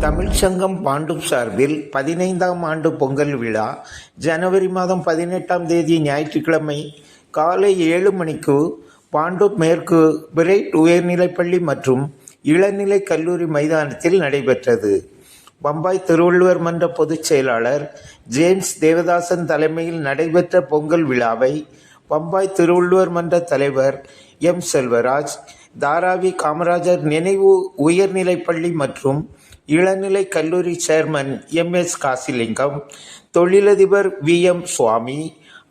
தமிழ்ச்சங்கம் பாண்டூப் சார்பில் 15ஆம் ஆண்டு பொங்கல் விழா ஜனவரி மாதம் 18ஆம் தேதி ஞாயிற்றுக்கிழமை காலை 7 மணிக்கு பாண்டூப் மேற்கு பிரைட் உயர்நிலைப்பள்ளி மற்றும் இளநிலை கல்லூரி மைதானத்தில் நடைபெற்றது. பம்பாய் திருவள்ளுவர் மன்ற பொதுச் செயலாளர் ஜேம்ஸ் தேவதாசன் தலைமையில் நடைபெற்ற பொங்கல் விழாவை பம்பாய் திருவள்ளுவர் மன்ற தலைவர் எம். செல்வராஜ், தாராவி காமராஜர் நினைவு உயர்நிலைப்பள்ளி மற்றும் இளநிலை கல்லூரி சேர்மன் எம். எஸ். காசிலிங்கம், தொழிலதிபர் வி. எம். சுவாமி,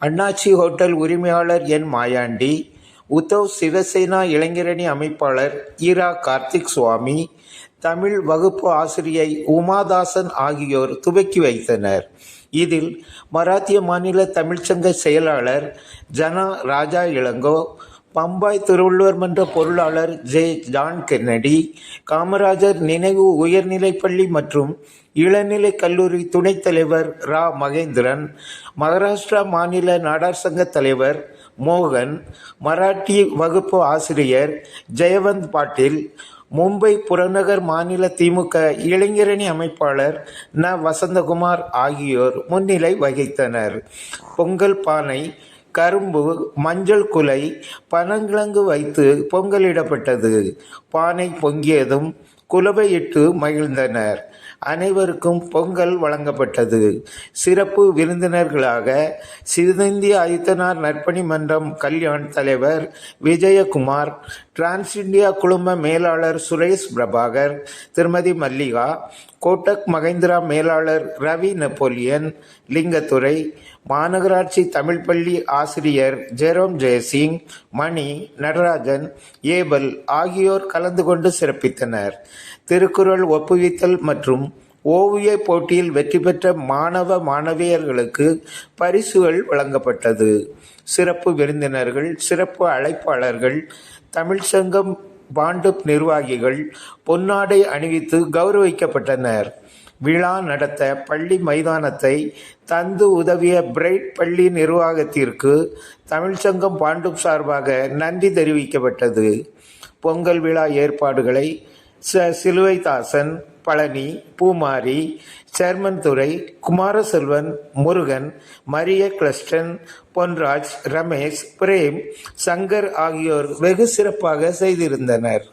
அண்ணாச்சி ஹோட்டல் உரிமையாளர் என். மாயாண்டி, உத்தவ் சிவசேனா இளைஞரணி அமைப்பாளர் ஈரா கார்த்திக் சுவாமி, தமிழ் வகுப்பு ஆசிரியை உமாதாசன் ஆகியோர் துவக்கி வைத்தனர். இதில் மராத்திய மாநில தமிழ்ச்சங்க செயலாளர் ஜனா ராஜா இளங்கோ, பம்பாய் திருவள்ளுவர் மன்ற பொருளாளர் ஜே. ஜான் கென்னடி, காமராஜர் நினைவு உயர்நிலைப்பள்ளி மற்றும் இளநிலை கல்லூரி துணைத் தலைவர் ரா. மகேந்திரன், மகாராஷ்டிரா மாநில நாடார் சங்க தலைவர் மோகன், மராட்டி வகுப்பு ஆசிரியர் ஜெயவந்த் பாட்டீல், மும்பை புறநகர் மாநில திமுக இளைஞரணி அமைப்பாளர் ந. வசந்தகுமார் ஆகியோர் முன்னிலை வகித்தனர். பொங்கல் பானை, கரும்பு, மஞ்சள் குலை, பனங்கிழங்கு வைத்து பொங்கலிடப்பட்டது. பானை பொங்கியதும் குலவையிட்டு மகிழ்ந்தனர். அனைவருக்கும் பொங்கல் வழங்கப்பட்டது. சிறப்பு விருந்தினர்களாக சிவந்திய ஆதித்தனார் நற்பணி மன்றம் கல்யாண் தலைவர் விஜயகுமார், டிரான்ஸ் இந்தியா குழும மேலாளர் சுரேஷ் பிரபாகர், திருமதி மல்லிகா, கோட்டக் மகேந்திரா மேலாளர் ரவி நெப்போலியன், லிங்கத்துரை, மாநகராட்சி தமிழ் பள்ளி ஆசிரியர் ஜெரோம் ஜெயசிங், மணி, நடராஜன், ஏபல் ஆகியோர் கலந்து கொண்டு சிறப்பித்தனர். திருக்குறள் ஒப்புவித்தல் மற்றும் ஓவிய போட்டியில் வெற்றி பெற்ற மாணவ மாணவியர்களுக்கு பரிசுகள் வழங்கப்பட்டது. சிறப்பு விருந்தினர்கள், சிறப்பு அழைப்பாளர்கள், தமிழ்ச்சங்கம் பாண்டூப் நிர்வாகிகள் பொன்னாடை அணிவித்து கௌரவிக்கப்பட்டனர். விழா நடத்த பள்ளி மைதானத்தை தந்து உதவிய பிரைட் பள்ளி நிர்வாகத்திற்கு தமிழ்ச்சங்கம் பாண்டூப் சார்பாக நன்றி தெரிவிக்கப்பட்டது. பொங்கல் விழா ஏற்பாடுகளை சிலுவைதாசன், பழனி, பூமாரி, சேர்மன் துரை, குமாரசெல்வன், முருகன், மரிய கிளஸ்டன், பொன்ராஜ், ரமேஷ், பிரேம், சங்கர் ஆகியோர் வெகு சிறப்பாக செய்திருந்தனர்.